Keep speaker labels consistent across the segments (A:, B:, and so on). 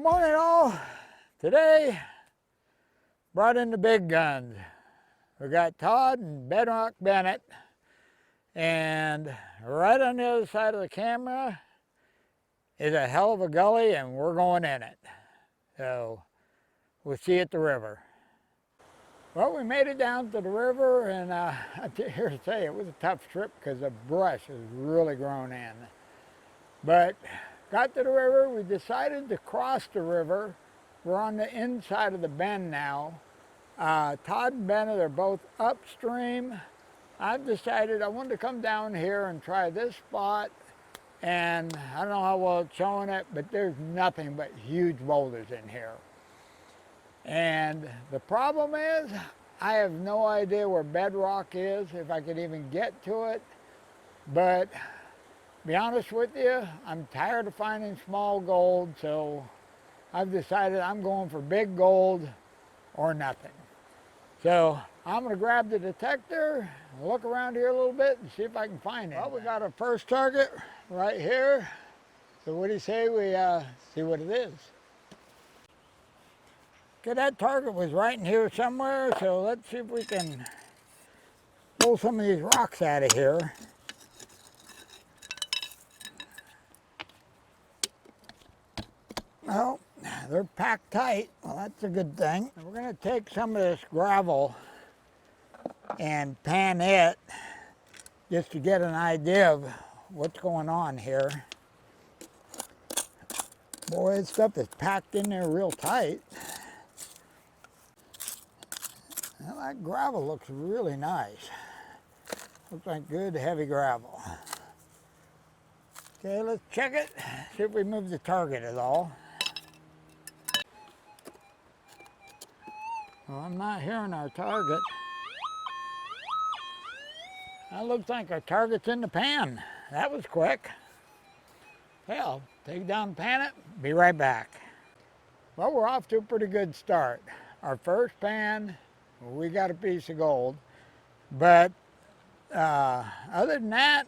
A: Good morning all. Today, brought in the big guns. We got Todd and Bedrock Bennett, and right on the other side of the camera is a hell of a gully, and we're going in it. So we'll see you at the river. Well, we made it down to the river, and I'm here to tell you, it was a tough trip because the brush has really grown in. But got to the river, we decided to cross the river. We're on the inside of the bend now. Todd and Bennett are both upstream. I've decided I wanted to come down here and try this spot, and I don't know how well it's showing it, but there's nothing but huge boulders in here. And the problem is, I have no idea where bedrock is, if I could even get to it. But to be honest with you, I'm tired of finding small gold, so I've decided I'm going for big gold or nothing. So I'm going to grab the detector, look around here a little bit and see if I can find it. Well, we got our first target right here. So what do you say we see what it is? Okay, that target was right in here somewhere, so let's see if we can pull some of these rocks out of here. Well, they're packed tight. Well, that's a good thing. And we're going to take some of this gravel and pan it just to get an idea of what's going on here. Boy, this stuff is packed in there real tight. Well, that gravel looks really nice. Looks like good heavy gravel. Okay, let's check it. See if we move the target at all. Well, I'm not hearing our target. That looks like our target's in the pan. That was quick. Well, take it down and pan it, be right back. Well, we're off to a pretty good start. Our first pan, we got a piece of gold. But other than that,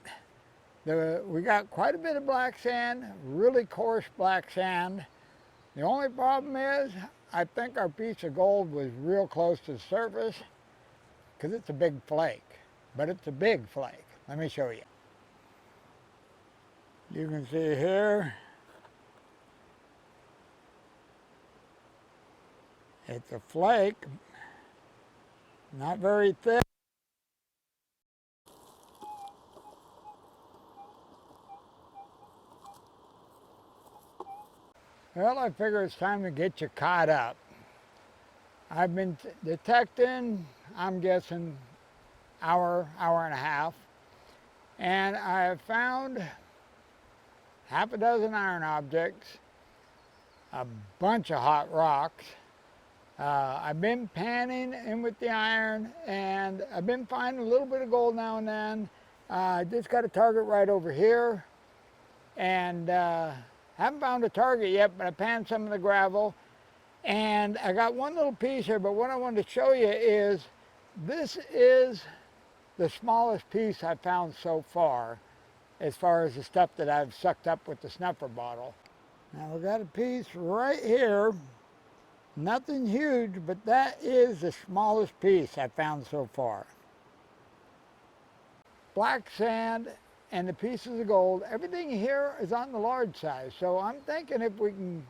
A: we got quite a bit of black sand, really coarse black sand. The only problem is, I think our piece of gold was real close to the surface because it's a big flake, but it's a big flake. Let me show you. You can see here, it's a flake, not very thick. Well, I figure it's time to get you caught up. I've been detecting, I'm guessing, hour and a half, and I have found half a dozen iron objects, a bunch of hot rocks. I've been panning in with the iron, and I've been finding a little bit of gold now and then. I just got a target right over here, and haven't found a target yet, but I panned some of the gravel. And I got one little piece here, but what I wanted to show you is, this is the smallest piece I've found so far as the stuff that I've sucked up with the snuffer bottle. Now we got a piece right here, nothing huge, but that is the smallest piece I've found so far. Black sand and the pieces of gold, everything here is on the large size. So I'm thinking if we can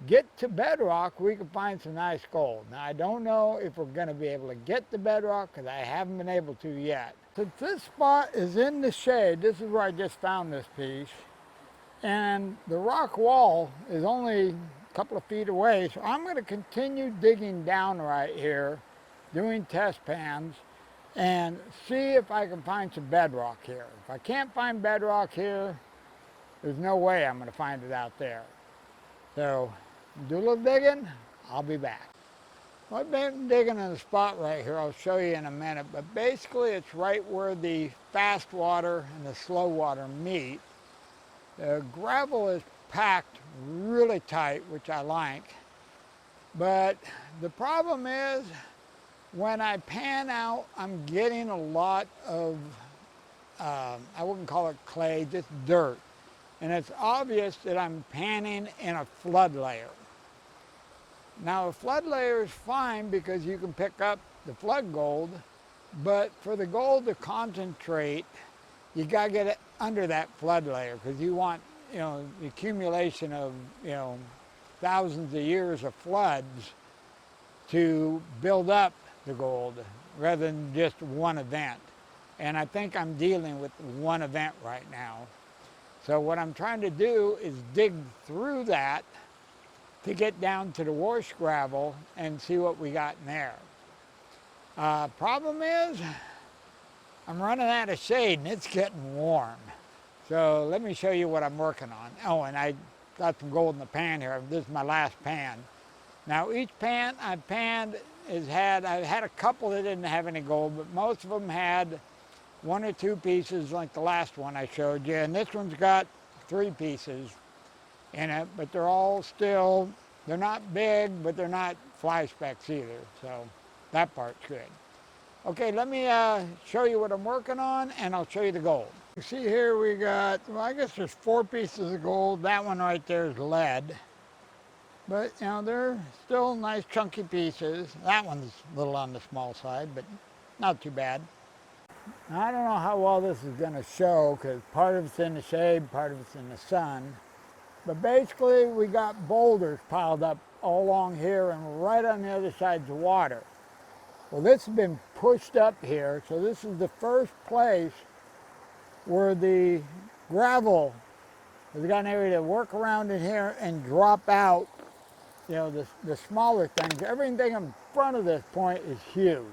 A: get to bedrock, we can find some nice gold. Now, I don't know if we're going to be able to get to bedrock because I haven't been able to yet. Since this spot is in the shade, this is where I just found this piece, and the rock wall is only a couple of feet away, so I'm going to continue digging down right here, doing test pans, and see if I can find some bedrock here. If I can't find bedrock here, there's no way I'm going to find it out there. So, do a little digging, I'll be back. Well, I've been digging in a spot right here, I'll show you in a minute, but basically it's right where the fast water and the slow water meet. The gravel is packed really tight, which I like, but the problem is, when I pan out, I'm getting a lot of, I wouldn't call it clay, just dirt. and it's obvious that I'm panning in a flood layer. Now a flood layer is fine because you can pick up the flood gold, but for the gold to concentrate, you got to get it under that flood layer because you want, the accumulation of, thousands of years of floods to build up the gold rather than just one event. And I think I'm dealing with one event right now. So what I'm trying to do is dig through that to get down to the wash gravel and see what we got in there. Problem is, I'm running out of shade and it's getting warm. So let me show you what I'm working on. Oh, and I got some gold in the pan here. This is my last pan. Now each pan I've panned I've had a couple that didn't have any gold, but most of them had one or two pieces like the last one I showed you. And this one's got 3 pieces in it, but they're all still, they're not big, but they're not fly specks either. So that part's good. Okay, let me show you what I'm working on and I'll show you the gold. You see here we got, well, I guess there's 4 pieces of gold. That one right there is lead. But, they're still nice chunky pieces. That one's a little on the small side, but not too bad. Now, I don't know how well this is going to show because part of it's in the shade, part of it's in the sun. But basically, we got boulders piled up all along here and right on the other side's the water. Well, this has been pushed up here, so this is the first place where the gravel has got an area to work around in here and drop out, the smaller things. Everything in front of this point is huge.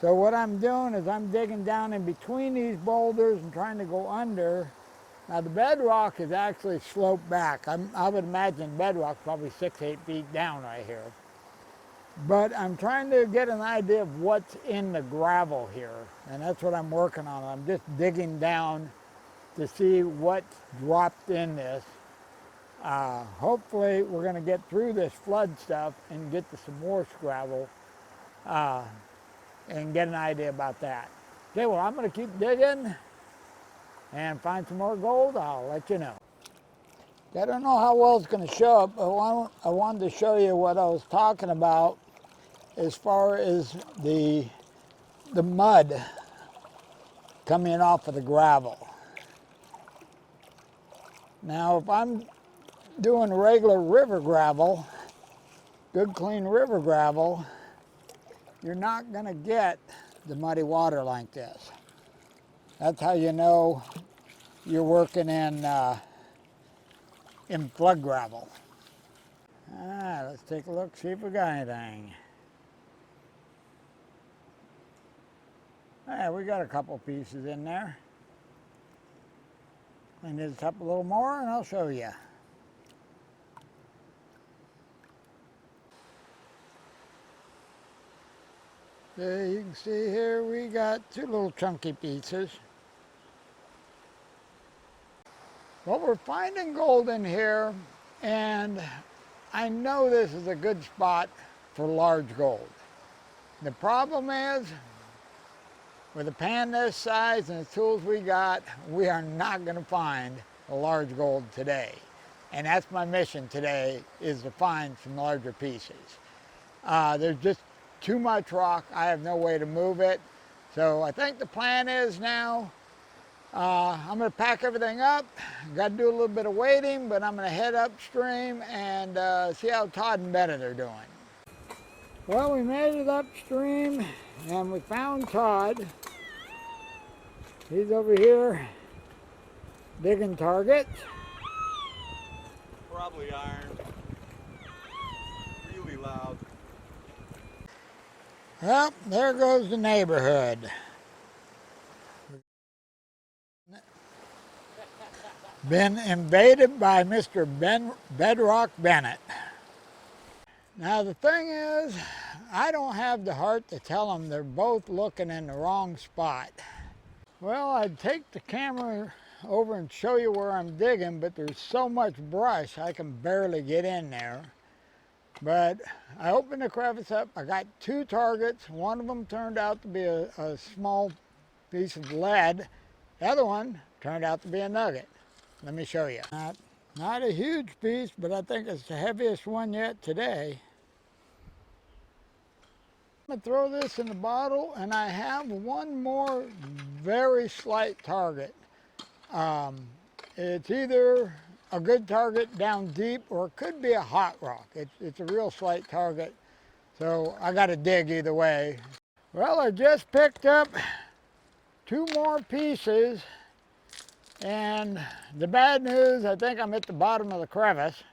A: So what I'm doing is I'm digging down in between these boulders and trying to go under. Now the bedrock is actually sloped back. I would imagine bedrock probably 6-8 feet down right here. But I'm trying to get an idea of what's in the gravel here, and that's what I'm working on. I'm just digging down to see what's dropped in this. Hopefully we're going to get through this flood stuff and get to some more gravel and get an idea about that. Okay, well, I'm going to keep digging and find some more gold. I'll let you know. I don't know how well it's going to show up, but I wanted to show you what I was talking about as far as the mud coming off of the gravel. Now, if I'm doing regular river gravel, good clean river gravel, you're not going to get the muddy water like this. That's how you know you're working in flood gravel. Let's take a look, see if we got anything. We got a couple pieces in there. Clean this up a little more and I'll show you. There you can see here we got 2 little chunky pieces. Well, we're finding gold in here, and I know this is a good spot for large gold. The problem is, with a pan this size and the tools we got, we are not going to find a large gold today. And that's my mission today, is to find some larger pieces. There's just too much rock. I have no way to move it. So I think the plan is now, I'm going to pack everything up. Got to do a little bit of waiting, but I'm going to head upstream and see how Todd and Bennett are doing. Well, we made it upstream and we found Todd. He's over here digging targets.
B: Probably iron. Really loud.
A: Well, there goes the neighborhood. Been invaded by Mr. Bedrock Bennett. Now the thing is, I don't have the heart to tell them they're both looking in the wrong spot. Well, I'd take the camera over and show you where I'm digging, but there's so much brush I can barely get in there. But I opened the crevice up. I got 2 targets. One of them turned out to be a small piece of lead. The other one turned out to be a nugget. Let me show you. Not a huge piece, but I think it's the heaviest one yet today. I'm going to throw this in the bottle, and I have one more very slight target. It's either a good target down deep, or it could be a hot rock. It's a real slight target, so I got to dig either way. Well, I just picked up 2 more pieces, and the bad news, I think I'm at the bottom of the crevice,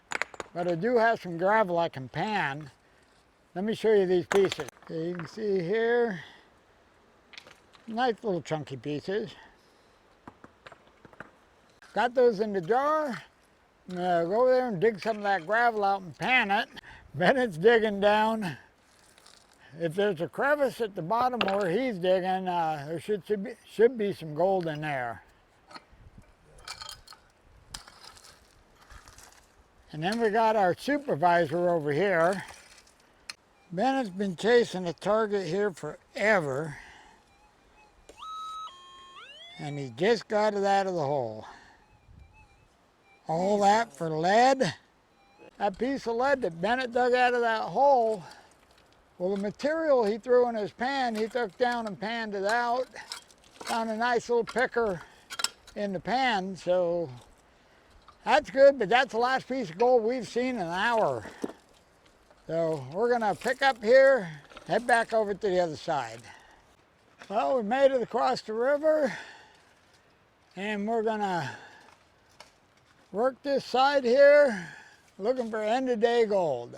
A: but I do have some gravel I can pan. Let me show you these pieces. So you can see here, nice little chunky pieces. Got those in the jar. I'm gonna go over there and dig some of that gravel out and pan it. Bennett's digging down. If there's a crevice at the bottom where he's digging, there should be some gold in there. And then we got our supervisor over here. Bennett's been chasing a target here forever, and he just got it out of the hole. All that for lead. That piece of lead that Bennett dug out of that hole, well, the material he threw in his pan, he took down and panned it out. Found a nice little picker in the pan, so that's good, but that's the last piece of gold we've seen in an hour. So we're gonna pick up here, head back over to the other side. Well, we made it across the river, and we're gonna work this side here, looking for end of day gold.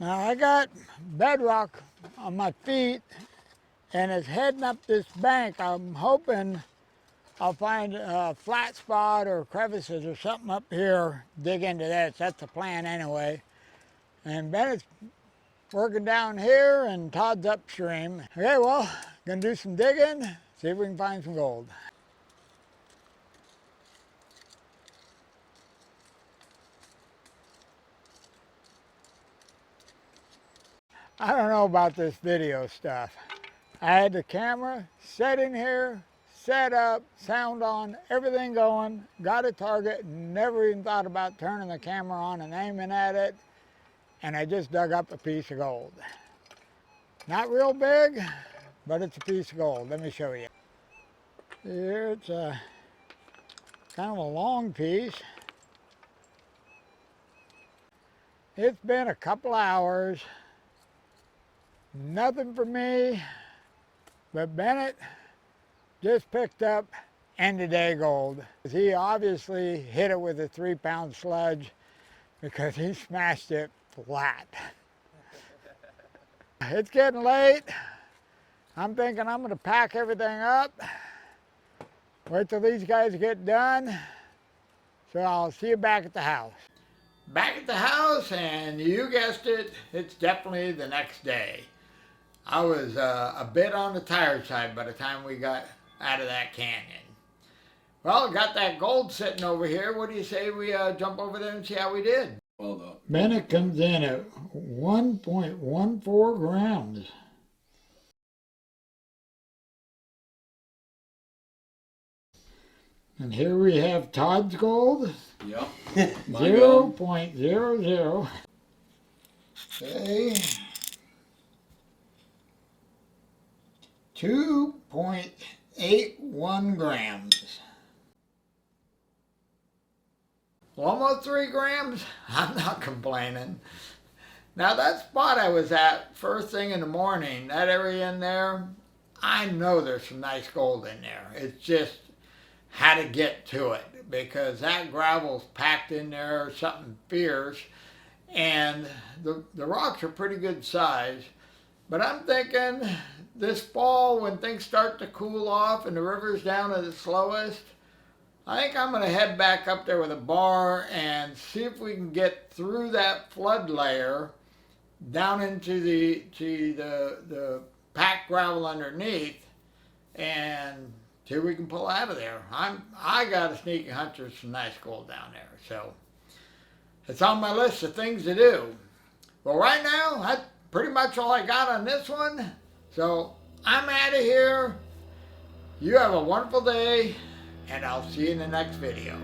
A: Now I got bedrock on my feet, and it's heading up this bank. I'm hoping I'll find a flat spot or crevices or something up here, dig into this. That's the plan anyway. And Bennett's working down here, and Todd's upstream. Okay, well, gonna do some digging, see if we can find some gold. I don't know about this video stuff. I had the camera set in here, set up, sound on, everything going, got a target, never even thought about turning the camera on and aiming at it, and I just dug up a piece of gold. Not real big, but it's a piece of gold. Let me show you. Here it's a kind of a long piece. It's been a couple hours. Nothing for me, but Bennett just picked up end of day gold. He obviously hit it with a 3-pound sludge because he smashed it flat. It's getting late. I'm thinking I'm going to pack everything up, wait till these guys get done, so I'll see you back at the house. Back at the house, and you guessed it, it's definitely the next day. I was a bit on the tired side by the time we got out of that canyon. Well, got that gold sitting over here. What do you say we jump over there and see how we did? Well done. Bennett comes in at 1.14 grams. And here we have Todd's gold. Yep. 0.00. Okay. 2.81 grams. Almost 3 grams. I'm not complaining. Now that spot I was at first thing in the morning, that area in there, I know there's some nice gold in there. It's just how to get to it, because that gravel's packed in there, something fierce, and the rocks are pretty good size. But I'm thinking this fall, when things start to cool off and the river's down at its slowest, I think I'm going to head back up there with a bar and see if we can get through that flood layer down into the packed gravel underneath and see if we can pull out of there. I got a sneaky hunch there's some nice gold down there, so it's on my list of things to do. Well, right now, that's pretty much all I got on this one. So I'm out of here. You have a wonderful day, and I'll see you in the next video.